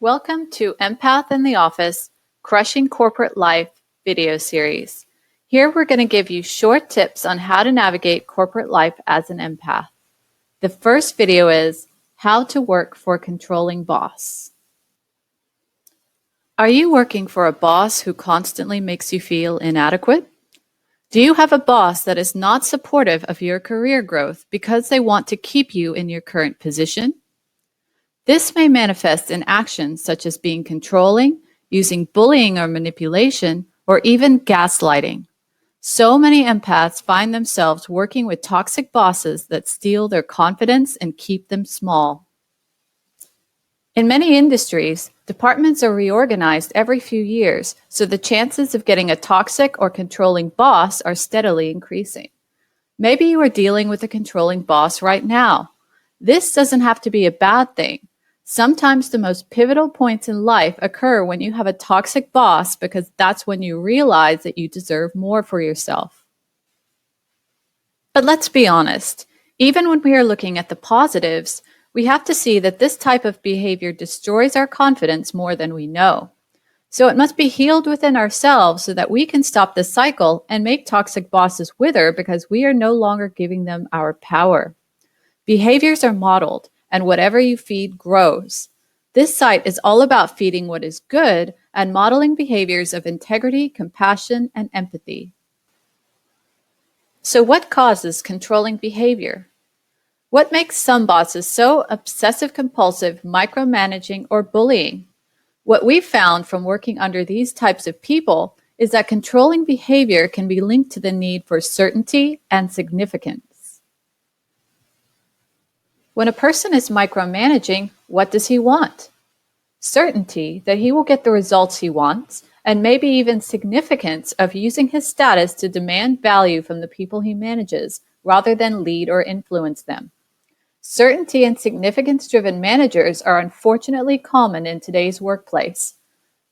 Welcome to Empath in the Office Crushing Corporate Life video series. Here we're going to give you short tips on how to navigate corporate life as an empath. The first video is how to work for a controlling boss. Are you working for a boss who constantly makes you feel inadequate? Do you have a boss that is not supportive of your career growth because they want to keep you in your current position? This may manifest in actions such as being controlling, using bullying or manipulation, or even gaslighting. So many empaths find themselves working with toxic bosses that steal their confidence and keep them small. In many industries, departments are reorganized every few years, so the chances of getting a toxic or controlling boss are steadily increasing. Maybe you are dealing with a controlling boss right now. This doesn't have to be a bad thing. Sometimes the most pivotal points in life occur when you have a toxic boss because that's when you realize that you deserve more for yourself. But let's be honest, even when we are looking at the positives, we have to see that this type of behavior destroys our confidence more than we know. So it must be healed within ourselves so that we can stop the cycle and make toxic bosses wither because we are no longer giving them our power. Behaviors are modeled, and whatever you feed grows. This site is all about feeding what is good and modeling behaviors of integrity, compassion, and empathy. So what causes controlling behavior? What makes some bosses so obsessive-compulsive, micromanaging, or bullying? What we've found from working under these types of people is that controlling behavior can be linked to the need for certainty and significance. When a person is micromanaging, what does he want? Certainty that he will get the results he wants, and maybe even significance of using his status to demand value from the people he manages, rather than lead or influence them. Certainty and significance-driven managers are unfortunately common in today's workplace.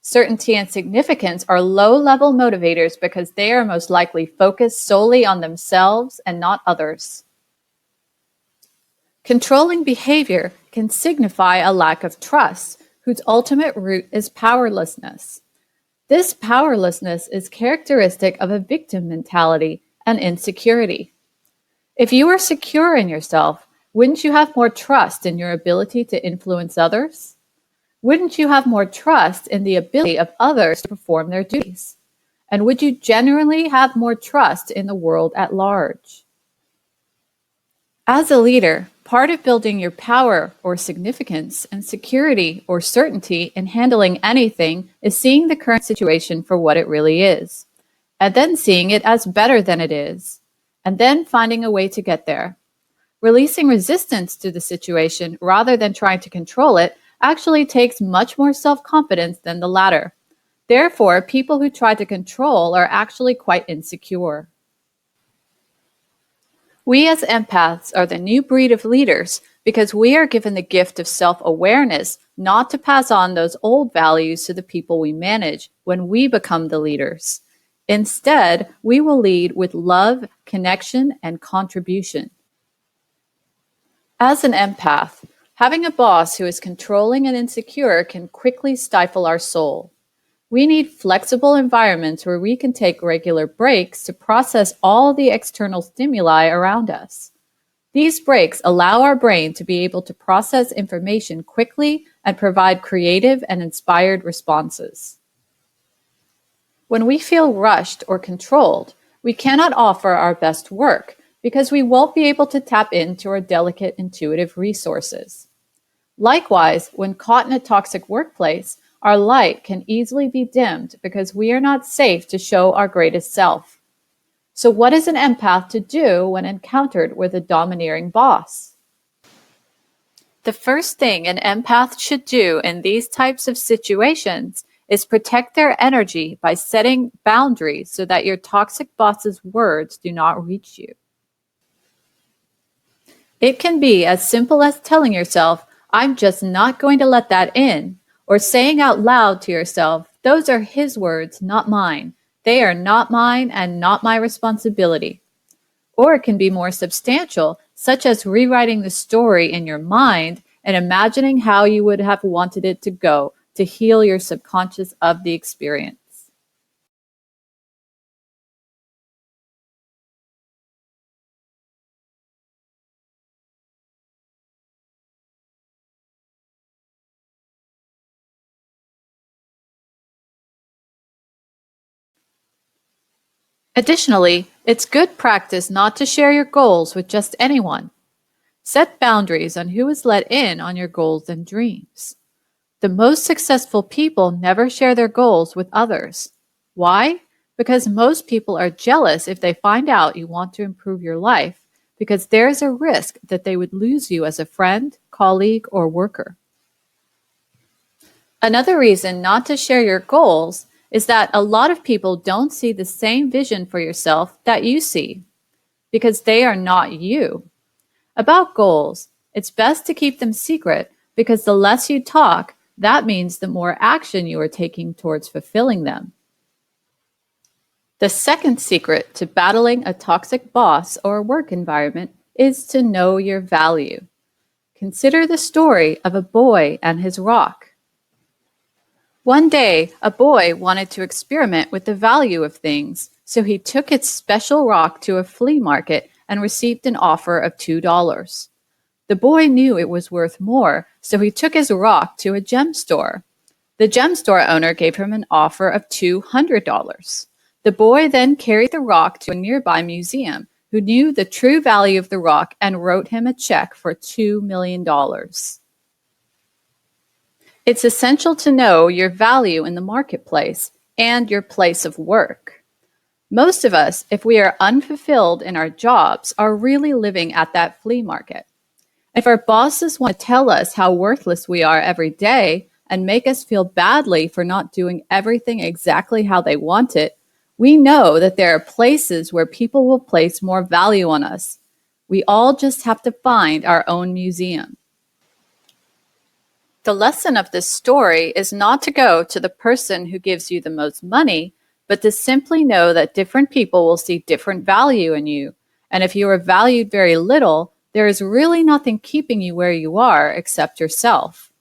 Certainty and significance are low-level motivators because they are most likely focused solely on themselves and not others. Controlling behavior can signify a lack of trust, whose ultimate root is powerlessness. This powerlessness is characteristic of a victim mentality and insecurity. If you are secure in yourself, wouldn't you have more trust in your ability to influence others? Wouldn't you have more trust in the ability of others to perform their duties? And would you generally have more trust in the world at large? As a leader, part of building your power or significance and security or certainty in handling anything is seeing the current situation for what it really is, and then seeing it as better than it is, and then finding a way to get there. Releasing resistance to the situation rather than trying to control it actually takes much more self-confidence than the latter. Therefore, people who try to control are actually quite insecure. We as empaths are the new breed of leaders because we are given the gift of self-awareness not to pass on those old values to the people we manage when we become the leaders. Instead, we will lead with love, connection, and contribution. As an empath, having a boss who is controlling and insecure can quickly stifle our soul. We need flexible environments where we can take regular breaks to process all the external stimuli around us. These breaks allow our brain to be able to process information quickly and provide creative and inspired responses. When we feel rushed or controlled, we cannot offer our best work because we won't be able to tap into our delicate intuitive resources. Likewise, when caught in a toxic workplace, our light can easily be dimmed because we are not safe to show our greatest self. So what is an empath to do when encountered with a domineering boss? The first thing an empath should do in these types of situations is protect their energy by setting boundaries so that your toxic boss's words do not reach you. It can be as simple as telling yourself, "I'm just not going to let that in," or saying out loud to yourself, "Those are his words, not mine. They are not mine and not my responsibility." Or it can be more substantial, such as rewriting the story in your mind and imagining how you would have wanted it to go, to heal your subconscious of the experience. Additionally, it's good practice not to share your goals with just anyone. Set boundaries on who is let in on your goals and dreams. The most successful people never share their goals with others. Why? Because most people are jealous if they find out you want to improve your life, because there's a risk that they would lose you as a friend, colleague, or worker. Another reason not to share your goals is that a lot of people don't see the same vision for yourself that you see, because they are not you. About goals, it's best to keep them secret because the less you talk, that means the more action you are taking towards fulfilling them. The second secret to battling a toxic boss or work environment is to know your value. Consider the story of a boy and his rock. One day, a boy wanted to experiment with the value of things, so he took its special rock to a flea market and received an offer of $2. The boy knew it was worth more, so he took his rock to a gem store. The gem store owner gave him an offer of $200. The boy then carried the rock to a nearby museum, who knew the true value of the rock and wrote him a check for $2 million. It's essential to know your value in the marketplace and your place of work. Most of us, if we are unfulfilled in our jobs, are really living at that flea market. If our bosses want to tell us how worthless we are every day and make us feel badly for not doing everything exactly how they want it, we know that there are places where people will place more value on us. We all just have to find our own museum. The lesson of this story is not to go to the person who gives you the most money, but to simply know that different people will see different value in you. And if you are valued very little, there is really nothing keeping you where you are except yourself.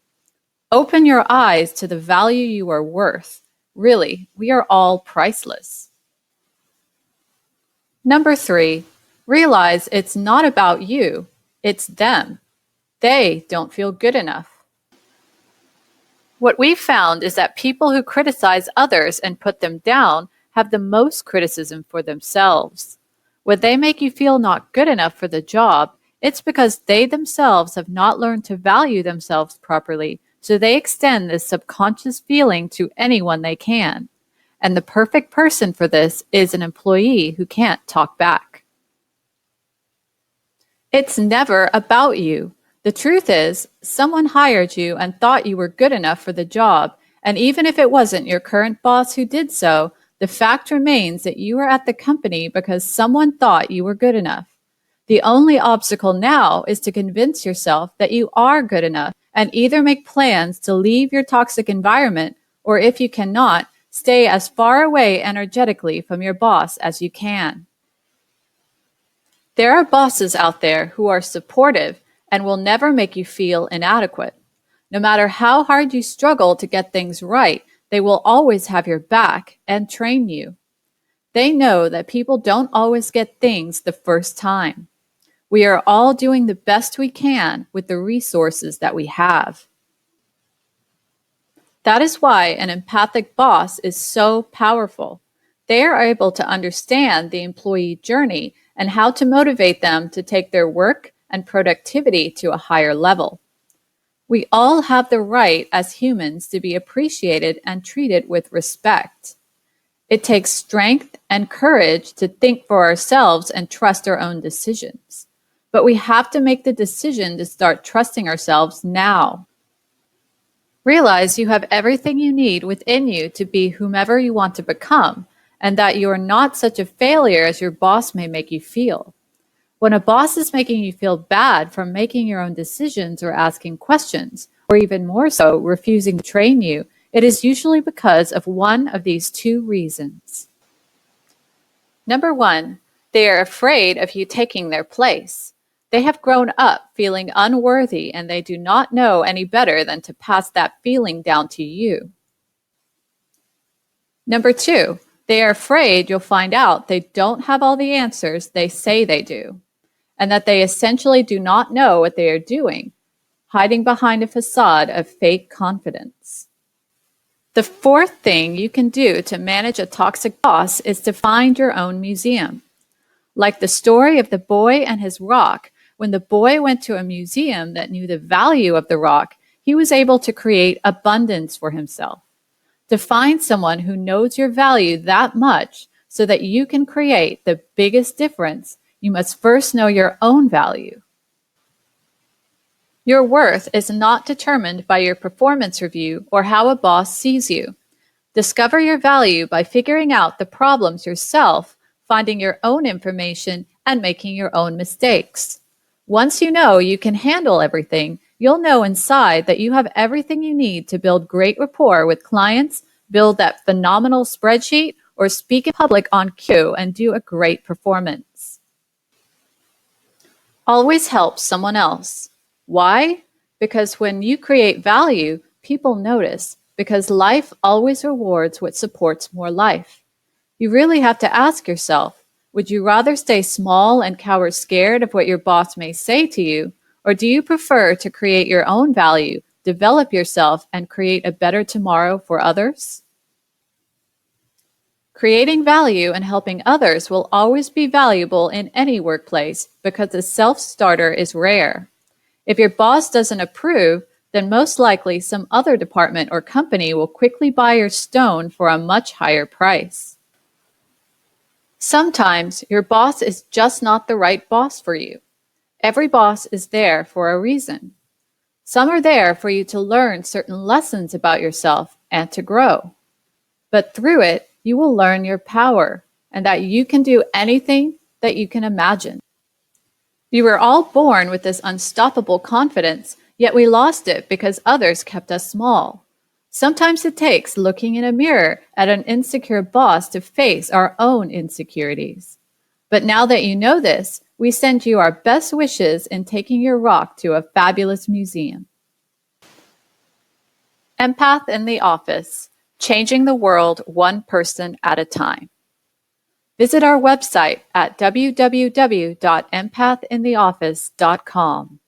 Open your eyes to the value you are worth. Really, we are all priceless. Number 3, realize it's not about you, it's them. They don't feel good enough. What we've found is that people who criticize others and put them down have the most criticism for themselves. When they make you feel not good enough for the job, it's because they themselves have not learned to value themselves properly, so they extend this subconscious feeling to anyone they can. And the perfect person for this is an employee who can't talk back. It's never about you. The truth is, someone hired you and thought you were good enough for the job, and even if it wasn't your current boss who did so, the fact remains that you are at the company because someone thought you were good enough. The only obstacle now is to convince yourself that you are good enough and either make plans to leave your toxic environment, or if you cannot, stay as far away energetically from your boss as you can. There are bosses out there who are supportive and will never make you feel inadequate. No matter how hard you struggle to get things right, they will always have your back and train you. They know that people don't always get things the first time. We are all doing the best we can with the resources that we have. That is why an empathic boss is so powerful. They are able to understand the employee journey and how to motivate them to take their work and productivity to a higher level. We all have the right as humans to be appreciated and treated with respect. It takes strength and courage to think for ourselves and trust our own decisions. But we have to make the decision to start trusting ourselves now. Realize you have everything you need within you to be whomever you want to become, and that you are not such a failure as your boss may make you feel. When a boss is making you feel bad from making your own decisions or asking questions, or even more so, refusing to train you, it is usually because of one of these two reasons. Number 1, they are afraid of you taking their place. They have grown up feeling unworthy and they do not know any better than to pass that feeling down to you. Number 2, they are afraid you'll find out they don't have all the answers they say they do, and that they essentially do not know what they are doing, hiding behind a facade of fake confidence. The fourth thing you can do to manage a toxic boss is to find your own museum. Like the story of the boy and his rock, when the boy went to a museum that knew the value of the rock, he was able to create abundance for himself. To find someone who knows your value that much so that you can create the biggest difference, you must first know your own value. Your worth is not determined by your performance review or how a boss sees you. Discover your value by figuring out the problems yourself, finding your own information, and making your own mistakes. Once you know you can handle everything, you'll know inside that you have everything you need to build great rapport with clients, build that phenomenal spreadsheet, or speak in public on cue and do a great performance. Always help someone else. Why? Because when you create value, people notice, because life always rewards what supports more life. You really have to ask yourself, would you rather stay small and cower scared of what your boss may say to you, or do you prefer to create your own value, develop yourself, and create a better tomorrow for others? Creating value and helping others will always be valuable in any workplace because a self-starter is rare. If your boss doesn't approve, then most likely some other department or company will quickly buy your stone for a much higher price. Sometimes your boss is just not the right boss for you. Every boss is there for a reason. Some are there for you to learn certain lessons about yourself and to grow. But through it, you will learn your power and that you can do anything that you can imagine. We were all born with this unstoppable confidence, yet we lost it because others kept us small. Sometimes it takes looking in a mirror at an insecure boss to face our own insecurities. But now that you know this, we send you our best wishes in taking your rock to a fabulous museum. Empath in the Office, changing the world one person at a time. Visit our website at www.empathintheoffice.com.